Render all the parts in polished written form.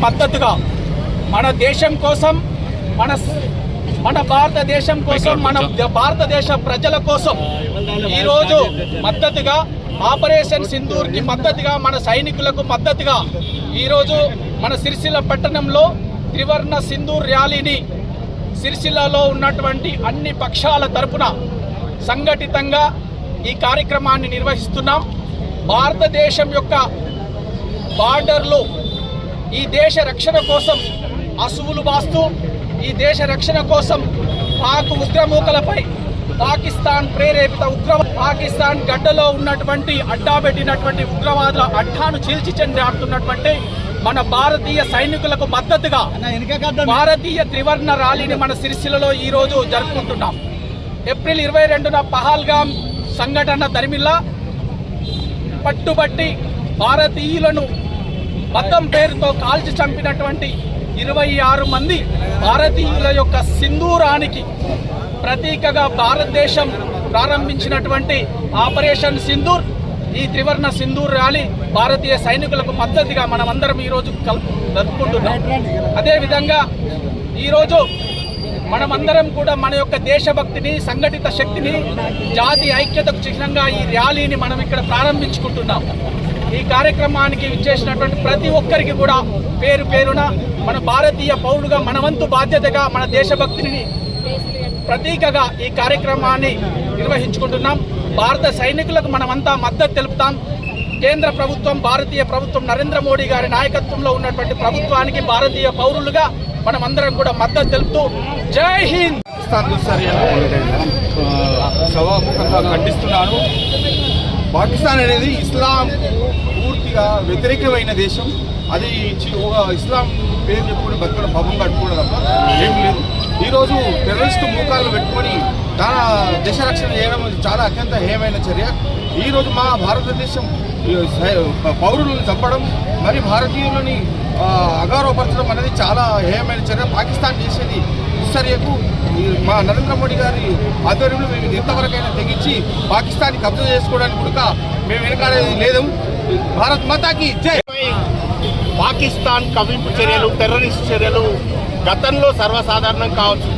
మద్దతుగా మన దేశం కోసం మన భారతదేశం కోసం మన భారతదేశ ప్రజల కోసం ఈరోజు మద్దతుగా ఆపరేషన్ సింధూర్కి మద్దతుగా మన సైనికులకు మద్దతుగా ఈరోజు మన సిరిసిల్ల పట్టణంలో త్రివర్ణ సింధూర్ ర్యాలీని సిరిసిల్లలో ఉన్నటువంటి అన్ని పక్షాల తరపున సంఘటితంగా ఈ కార్యక్రమాన్ని నిర్వహిస్తున్నాం. భారతదేశం యొక్క బార్డర్లో ఈ దేశ రక్షణ కోసం అసువులు బాస్తూ ఈ దేశ రక్షణ కోసం పాక్ ఉగ్రమూకలపై పాకిస్తాన్ ప్రేరేపిత పాకిస్తాన్ గడ్డలో ఉన్నటువంటి అడ్డాబెట్టినటువంటి ఉగ్రవాదుల అడ్డాను చీల్చి చెండాడుతున్నటువంటి మన భారతీయ సైనికులకు మద్దతుగా భారతీయ త్రివర్ణ ర్యాలీని మన సిరిసిల్లలో ఈరోజు జరుపుకుంటున్నాం. ఏప్రిల్ 22న పహల్గామ్ సంఘటన దరిమిల్లా పట్టుబట్టి భారతీయులను మతం పేరుతో కాల్చి చంపినటువంటి 26 మంది భారతీయుల యొక్క సింధూరానికి ప్రతీకగా భారతదేశం ప్రారంభించినటువంటి ఆపరేషన్ సింధూర్, ఈ త్రివర్ణ సింధూర్ ర్యాలీ భారతీయ సైనికులకు మద్దతుగా మనమందరం ఈరోజు జరుపుకుంటున్నాం. అదేవిధంగా ఈరోజు మనమందరం కూడా మన యొక్క దేశభక్తిని, సంఘటిత శక్తిని, జాతి ఐక్యతకు చిహ్నంగా ఈ ర్యాలీని మనం ఇక్కడ ప్రారంభించుకుంటున్నాం. ఈ కార్యక్రమానికి విచ్చేసినటువంటి ప్రతి ఒక్కరికి కూడా పేరు పేరున మన భారతీయ పౌరులుగా మన వంతు బాధ్యతగా మన దేశభక్తిని ప్రతీకగా ఈ కార్యక్రమాన్ని నిర్వహించుకుంటున్నాం. భారత సైనికులకు మనమంతా మద్దతు తెలుపుతాం. కేంద్ర ప్రభుత్వం, భారతీయ ప్రభుత్వం, నరేంద్ర మోడీ గారి నాయకత్వంలో ఉన్నటువంటి ప్రభుత్వానికి భారతీయ పౌరులుగా మనమందరం కూడా మద్దతు తెలుపుతూ జై హింద్ సభాముఖంగా ఖండిస్తున్నాను. పాకిస్తాన్ అనేది ఇస్లాం పూర్తిగా వ్యతిరేకమైన దేశం. అది ఇస్లాం పేరు చెప్పుకుని బతుకుని పబ్బం కట్టుకోవడం తప్ప ఏం లేదు. ఈరోజు టెర్రరిస్టు మూకాలను పెట్టుకొని తన దేశ రక్షణ చేయడం చాలా అత్యంత హేయమైన చర్య. ఈరోజు మా భారతదేశం పౌరులను చంపడం, మరి భారతీయులని అగౌరవపరచడం అనేది చాలా హేయమైన చర్య. పాకిస్తాన్ చేసేది దుశ్చర్యకు మా నరేంద్ర మోడీ గారి ఆధ్వర్యంలో మేము ఎంతవరకైనా తెగించి పాకిస్తాన్ కబ్జా చేసుకోవడానికి కూడా మేము వెనకాడేది లేదు. భారత్ మాతాకి జై. పాకిస్తాన్ కవింపు చర్యలు, టెర్రరిస్ట్ చర్యలు గతంలో సర్వసాధారణం కావచ్చు,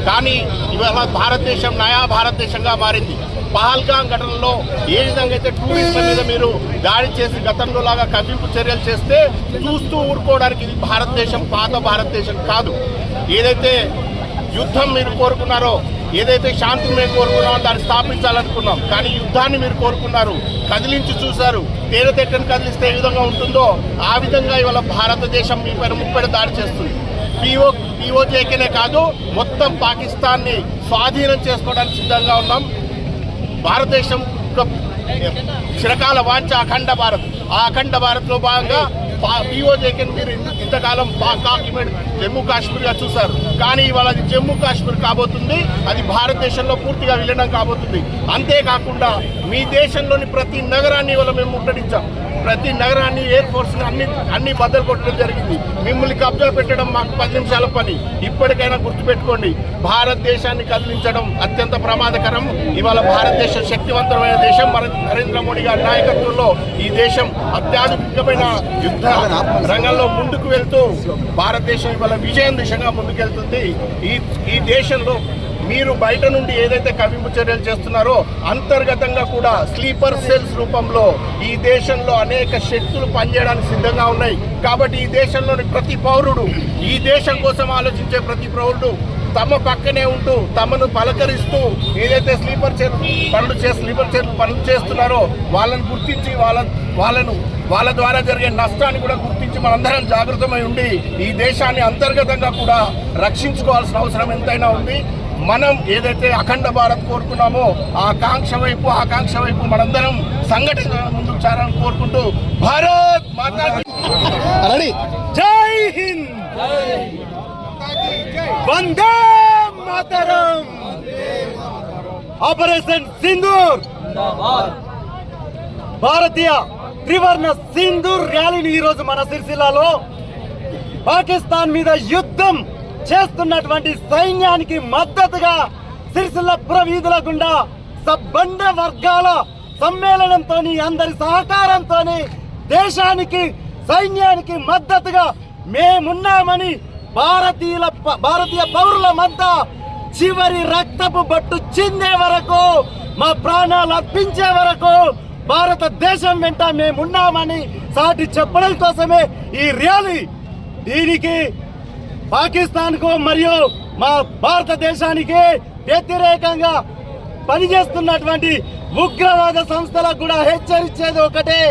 కానీ ఇవాళ భారతదేశం నయా భారతదేశంగా మారింది. పహల్గామ్ ఘటనలో ఏ విధంగా అయితే టూరిస్టుల మీద మీరు దాడి చేసి గతంలో లాగా కవింపు చర్యలు చేస్తే చూస్తూ ఊరుకోవడానికి ఇది భారతదేశం, పాత భారతదేశం కాదు. ఏదైతే యుద్ధం మీరు కోరుకున్నారో, ఏదైతే శాంతిని మేము కోరుకున్నామో దాన్ని స్థాపించాలనుకున్నాం, కానీ యుద్ధాన్ని మీరు కోరుకున్నారు, కదిలించి చూశారు. తేనె తెట్టని కదిలిస్తే ఏ విధంగా ఉంటుందో ఆ విధంగా ఇవాళ భారతదేశం మీ పైన ముప్పటి దాడి చేస్తుంది. పీఓజేకేనే కాదు, మొత్తం పాకిస్తాన్ని స్వాధీనం చేసుకోవడానికి సిద్ధంగా ఉన్నాం. భారతదేశం చిరకాల వాంఛ అఖండ భారత్. ఆ అఖండ భారత్లో భాగంగా పీఓజేకేని మీరు ఇంతకాలం జమ్మూ కాశ్మీర్గా చూశారు. కానీ ఇవాళ అది జమ్మూ కాశ్మీర్ కాబోతుంది, అది భారతదేశంలో పూర్తిగా విలీనం కాబోతుంది. అంతేకాకుండా మీ దేశంలోని ప్రతి నగరాన్ని ఇవాళ మేము ముట్టడించాం. ప్రతి నగరాన్ని ఎయిర్ ఫోర్స్ని అన్ని బద్దలు కొట్టడం జరిగింది. మిమ్మల్ని కబ్జా పెట్టడం మాకు 10 నిమిషాల పని. ఇప్పటికైనా గుర్తుపెట్టుకోండి, భారతదేశాన్ని కదిలించడం అత్యంత ప్రమాదకరం. ఇవాళ భారతదేశం శక్తివంతమైన దేశం. నరేంద్ర మోడీ గారి నాయకత్వంలో ఈ దేశం అత్యాధునికమైన యుద్ధ రంగంలో ముందుకు వెళ్తూ భారతదేశం ఇవాళ విజయం దిశగా ముందుకెళ్తుంది. ఈ దేశంలో మీరు బయట నుండి ఏదైతే కవింపు చర్యలు చేస్తున్నారో అంతర్గతంగా కూడా స్లీపర్ సెల్స్ రూపంలో ఈ దేశంలో అనేక శక్తులు పనిచేయడానికి సిద్ధంగా ఉన్నాయి. కాబట్టి ఈ దేశంలోని ప్రతి పౌరుడు, ఈ దేశం కోసం ఆలోచించే ప్రతి పౌరుడు తమ పక్కనే ఉంటూ తమను పలకరిస్తూ ఏదైతే స్లీపర్ పనులు చేస్తున్నారో వాళ్ళని గుర్తించి వాళ్ళ ద్వారా జరిగే నష్టాన్ని కూడా గుర్తించి మనందరం జాగృతమై ఉండి ఈ దేశాన్ని అంతర్గతంగా కూడా రక్షించుకోవాల్సిన అవసరం ఎంతైనా ఉంది. మనం ఏదైతే అఖండ భారత్ కోరుకున్నామో ఆ ఆకాంక్ష వైపు మనందరం సంఘటన ముందుకు చేరాలని కోరుకుంటూ భారత్ మాతా జై హింద్, వందే మాతరం, ఆపరేషన్ సింధూర్, భారతీయ త్రివర్ణ సింధూర్ ర్యాలీని ఈరోజు మన సిరిసిల్లాలో పాకిస్తాన్ మీద యుద్ధం చేస్తున్నటువంటి సైన్యానికి మద్దతుగా సిరిసిల్ల పుర వీధుల గుండా సబ్బండ వర్గాల సమ్మేళనంతో అందరి సహకారంతో దేశానికి సైన్యానికి మద్దతుగా మేమున్నామని భారతీయ పౌరుల మధ్య చివరి రక్తపు బట్టు చిందే వరకు, మా ప్రాణాలు అర్పించే వరకు భారతదేశం వెంట మేమున్నామని సాటి చెప్పడం కోసమే ఈ ర్యాలీ. దీనికి పాకిస్తాన్కు మరియు మా భారతదేశానికి వ్యతిరేకంగా పనిచేస్తున్నటువంటి ఉగ్రవాద సంస్థలకు కూడా హెచ్చరించేది ఒకటే,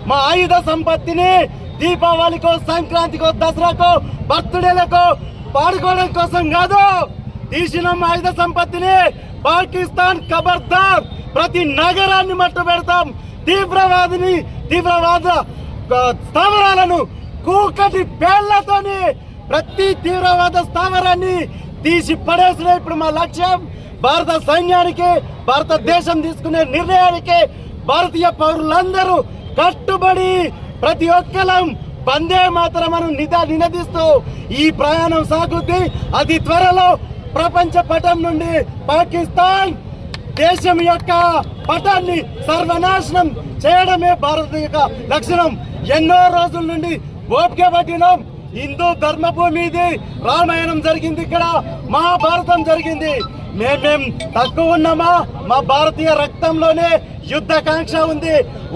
మా ఆయుధ సంపత్తిని దీపావళికో, సంక్రాంతికో, దసరాకో, బర్త్డేలకు పాడుకోవడం కోసం కాదు. తీసిన ఆయుధ సంపత్తిని పాకిస్తాన్ ఖబర్దార్, ప్రతి నగరాన్ని మట్టు పెడతాం. తీవ్రవాద స్థావరాలను కూకటి పేళ్లతోని ప్రతి తీవ్రవాద స్థావరాన్ని తీసి పడేసిన ఇప్పుడు మా లక్ష్యం. భారత సైన్యానికి, భారతదేశం తీసుకునే నిర్ణయానికి భారతీయ పౌరులందరూ కట్టుబడి ప్రతి ఒక్కరం వందే మాతరమను నినదిస్తూ ఈ ప్రయాణం సాగుద్ది. అతి త్వరలో ప్రపంచ పటం నుండి పాకిస్తాన్ దేశం యొక్క పటాన్ని సర్వనాశనం చేయడమే భారత యొక్క లక్షణం. ఎన్నో రోజుల నుండి ఓపిక పట్టినాం. హిందూ ధర్మభూమి ఇది, రామాయణం జరిగింది, ఇక్కడ మహాభారతం జరిగింది. మేమేం తక్కువ ఉన్నామా? మా భారతీయ రక్తంలోనే యుద్ధకాంక్ష ఉంది.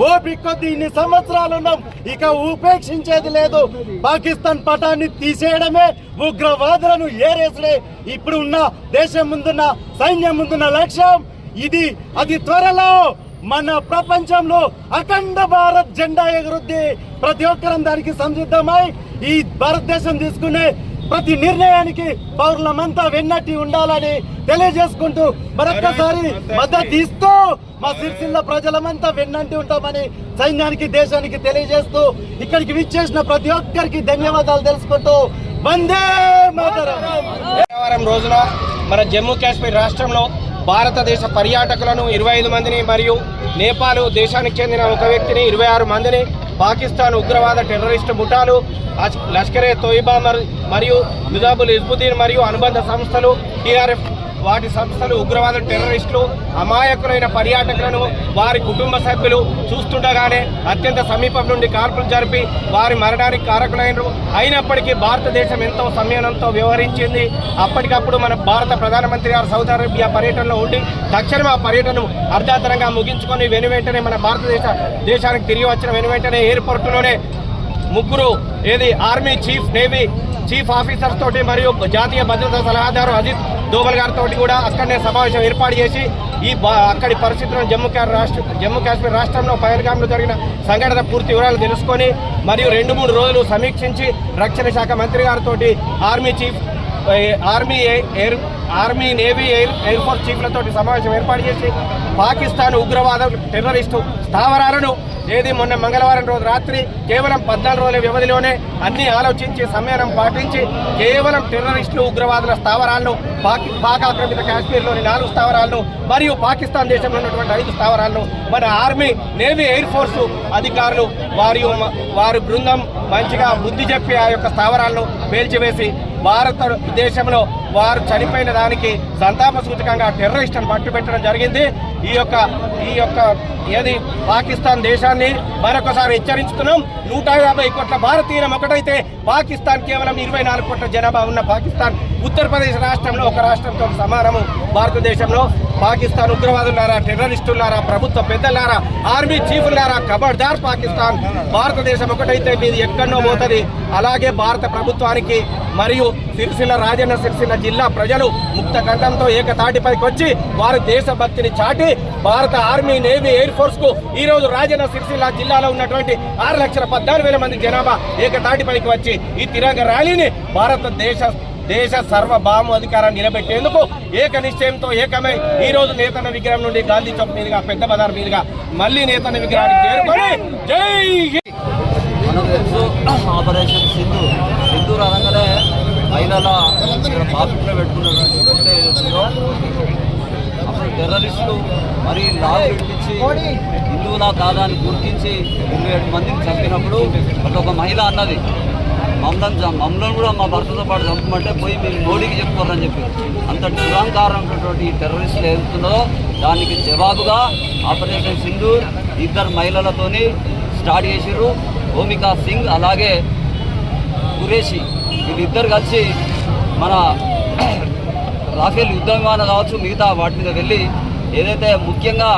ఓపిక కొద్ది ఇన్ని సంవత్సరాలు ఉన్నాం, ఇక ఉపేక్షించేది లేదు. పాకిస్తాన్ పటాన్ని తీసేయడమే, ఉగ్రవాదులను ఏరేసడే ఇప్పుడు ఉన్న దేశం ముందున్న సైన్యం ముందున్న లక్ష్యం ఇది. అతి త్వరలో మన ప్రపంచంలో అఖండ భారత్ జెండా ఎగురుద్ది. ప్రతి ఒక్కరం దానికి సంసిద్ధమై ఈ భారతదేశం తీసుకునే ప్రతి నిర్ణయానికి పౌరులమంతా వెన్నట్టి ఉండాలని తెలియజేసుకుంటూ మరొక్కసారి మద్దతు ఇస్తూ మా సిరిసిల్ల ప్రజలమంతా వెన్నంటి ఉంటామని సైన్యానికి, దేశానికి తెలియజేస్తూ ఇక్కడికి విచ్చేసిన ప్రతి ఒక్కరికి ధన్యవాదాలు తెలుసుకుంటూ వందే మాతరం. రోజున మన జమ్మూ కాశ్మీర్ రాష్ట్రంలో భారతదేశ పర్యాటకులను 25 మందిని మరియు నేపాల్ దేశానికి చెందిన ఒక వ్యక్తిని 26 మందిని పాకిస్తాన్ ఉగ్రవాద టెర్రరిస్టు ముఠాలు, లష్కరే తోయిబా మరియు ముజాబుల్ హిజ్బుద్దీన్ మరియు అనుబంధ సంస్థలు, టీఆర్ఎఫ్ వాటి సంస్థలు ఉగ్రవాద టెర్రరిస్టులు అమాయకులైన పర్యాటకులను వారి కుటుంబ సభ్యులు చూస్తుండగానే అత్యంత సమీపం నుండి కాల్పులు జరిపి వారి మరణానికి కారకులైనరు. అయినప్పటికీ భారతదేశం ఎంతో సంయమనంతో వ్యవహరించింది. అప్పటికప్పుడు మన భారత ప్రధానమంత్రి గారు సౌదీ అరేబియా పర్యటనలో ఉండి తక్షణం ఆ పర్యటనను అర్ధాంతరంగా ముగించుకొని వెనువెంటనే మన దేశానికి తిరిగి వచ్చిన వెనువెంటనే ఎయిర్పోర్టులోనే ముగ్గురు army chief, navy chief officers తోటి మరియు జాతీయ భద్రతా సలహాదారు అజిత్ దోవల్ గారితో కూడా అక్కడనే సమావేశం ఏర్పాటు చేసి అక్కడి పరిస్థితులను జమ్మూ కాశ్మీర్ రాష్ట్రంలో పహల్గామ్లో జరిగిన సంఘటన పూర్తి వివరాలు తెలుసుకొని మరియు 2-3 రోజులు సమీక్షించి రక్షణ శాఖ మంత్రి గారితో army chief, army, navy, air force చీఫ్లతో సమావేశం ఏర్పాటు చేసి పాకిస్తాన్ ఉగ్రవాద టెర్రరిస్టు స్థావరాలను ఏది మొన్న మంగళవారం రోజు రాత్రి కేవలం 14 రోజుల వ్యవధిలోనే అన్ని ఆలోచించి సమ్మేళనం పాటించి కేవలం టెర్రరిస్టులు ఉగ్రవాదుల స్థావరాలను పాక్ ఆక్రమిత కాశ్మీర్లోని 4 స్థావరాలను మరియు పాకిస్తాన్ దేశంలో ఉన్నటువంటి 5 స్థావరాలను మన ఆర్మీ, నేవీ, ఎయిర్ ఫోర్సు అధికారులు వారి బృందం మంచిగా బుద్ధి చెప్పి ఆ యొక్క స్థావరాలను పేల్చివేసి భారతదేశంలో వారు చనిపోయిన దానికి సంతాప సూచకంగా టెర్రరిస్టులను పట్టుబెట్టడం జరిగింది. ఈ యొక్క ఏది పాకిస్తాన్ దేశాన్ని మరొకసారి హెచ్చరించుతున్నాం. 150 కోట్ల భారతీయులం ఒకటైతే పాకిస్తాన్ కేవలం 24 కోట్ల జనాభా ఉన్న పాకిస్తాన్ ఉత్తరప్రదేశ్ రాష్ట్రంలో ఒక రాష్ట్రంతో సమానము. భారతదేశంలో పాకిస్తాన్ ఉగ్రవాదులారా, టెర్రరిస్టులారా, ప్రభుత్వ పెద్దలారా, ఆర్మీ చీఫ్లారా, ఖబర్దార్ పాకిస్తాన్. భారతదేశం ఒకటైతే మీది ఎక్కడో పోతుంది. అలాగే భారత ప్రభుత్వానికి మరియు రాజన్న సిరిసిల్ల జిల్లా ప్రజలు ముక్త కంఠంతో ఏకతాటిపైకి వచ్చి వారి దేశభక్తిని చాటి భారత ఆర్మీ, నేవీ, ఎయిర్ ఫోర్స్ కు ఈ రోజు రాజన్న సిరిసిల్ల జిల్లాలో ఉన్నటువంటి 6,14,000 మంది జనాభా ఏకతాటిపైకి వచ్చి ఈ తిరంగ ర్యాలీని దేశ సర్వభౌమ అధికారాన్ని నిలబెట్టేందుకు ఏక నిశ్చయంతో ఏకమై ఈ రోజు నేతన్న విగ్రహం నుండి గాంధీ చౌక్ మీదుగా పెద్ద బజార్ మీదుగా మళ్ళీ నేతన్న విగ్రహానికి చేరుకొని జై హింద్. మనకు తెలుసు ఆపరేషన్ సింధు అనగానే మహిళల బాత్రూంలో పెట్టుకున్నటువంటి ఏదైతుందో అప్పుడు టెర్రరిస్టులు మరి లాగు పెట్టించి హిందువులా కాదాన్ని గుర్తించి 27 మందిని చంపినప్పుడు అక్కడ ఒక మహిళ అన్నది, మమ్మల్ని కూడా మా భర్తతో పాటు చంపమంటే పోయి మీరు మోడీకి చెప్పుకోరని చెప్పి అంత దురహంకారమైనటువంటి టెర్రరిస్టులు ఏదైతుందో దానికి జవాబుగా ఆపరేషన్ సింధూర్ 2 మహిళలతోని స్టార్ట్ చేసిర్రు. ఓమికా సింగ్ అలాగే కురేషి వీళ్ళిద్దరు కలిసి మన రాఫేల్ యుద్ధ విమానం కావచ్చు మిగతా వాటి మీద వెళ్ళి ఏదైతే ముఖ్యంగా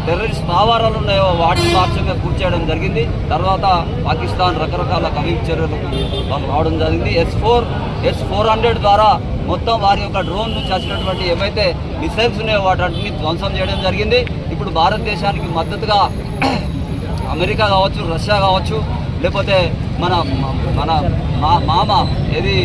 టెర్రరిస్ట్ స్థావరాలు ఉన్నాయో వాటిని మార్చంగా కూర్చేయడం జరిగింది. తర్వాత పాకిస్తాన్ రకరకాల కవింపు చర్యలకు వాళ్ళు రావడం జరిగింది. S-400 ద్వారా మొత్తం వారి యొక్క డ్రోన్ నుంచి వచ్చినటువంటి ఏవైతే మిసైల్స్ ఉన్నాయో వాటిని ధ్వంసం చేయడం జరిగింది. ఇప్పుడు భారతదేశానికి మద్దతుగా అమెరికా కావచ్చు, రష్యా కావచ్చు, లేకపోతే మన మామ ఏది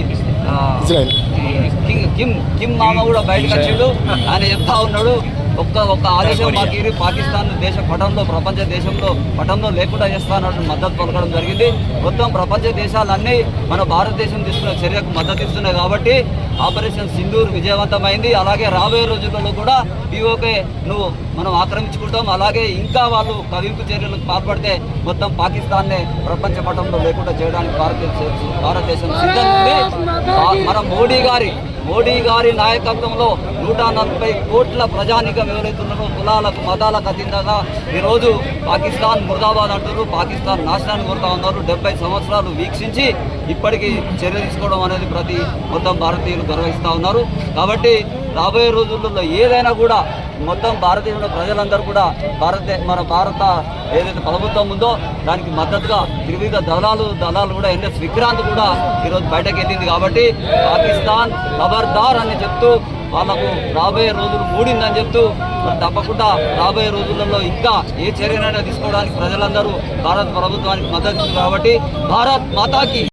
కిమ్ మామ కూడా బయటకు వచ్చిండు. ఆయన చెప్తా ఉన్నాడు ఒక్క ఆదేశం మాకు పాకిస్తాన్ దేశ పటంలో ప్రపంచ దేశంలో పటంలో లేకుండా చేస్తానని మద్దతు పలకడం జరిగింది. మొత్తం ప్రపంచ దేశాలన్నీ మన భారతదేశం తీసుకున్న చర్యకు మద్దతు ఇస్తున్నాయి కాబట్టి ఆపరేషన్ సింధూర్ విజయవంతమైంది. అలాగే రాబోయే రోజులలో కూడా POK మనం ఆక్రమించుకుంటాం. అలాగే ఇంకా వాళ్ళు కవింపు చర్యలకు పాల్పడితే మొత్తం పాకిస్తాన్నే ప్రపంచ పటంలో లేకుండా చేయడానికి భారతదేశం సిద్ధం ఉంది. మన మోడీ గారి నాయకత్వంలో 140 కోట్ల ప్రజానికం ఎవరైతున్నారో కులాలకు మతాలకు అతీతంగా ఈరోజు పాకిస్తాన్ ముర్దాబాద్ అంటారు, పాకిస్తాన్ నాశనాన్ని కోరుతా ఉన్నారు. 70 సంవత్సరాలు వీక్షించి ఇప్పటికీ చర్య తీసుకోవడం అనేది మొత్తం భారతీయులు గర్వహిస్తూ ఉన్నారు. కాబట్టి రాబోయే రోజుల్లో ఏదైనా కూడా మొత్తం భారతీయుల ప్రజలందరూ కూడా భారత ఏదైతే ప్రభుత్వం ఉందో దానికి మద్దతుగా త్రివిధ దళాలు కూడా NS విక్రాంత్ కూడా ఈరోజు బయటకు వెళ్ళింది. కాబట్టి పాకిస్తాన్ ఖబర్దార్ అని చెప్తూ వాళ్ళకు రాబోయే రోజులు మూడిందని చెప్తూ తప్పకుండా రాబోయే రోజులలో ఇంకా ఏ చర్యనైనా తీసుకోవడానికి ప్రజలందరూ భారత ప్రభుత్వానికి మద్దతు. కాబట్టి భారత్ మాతాకి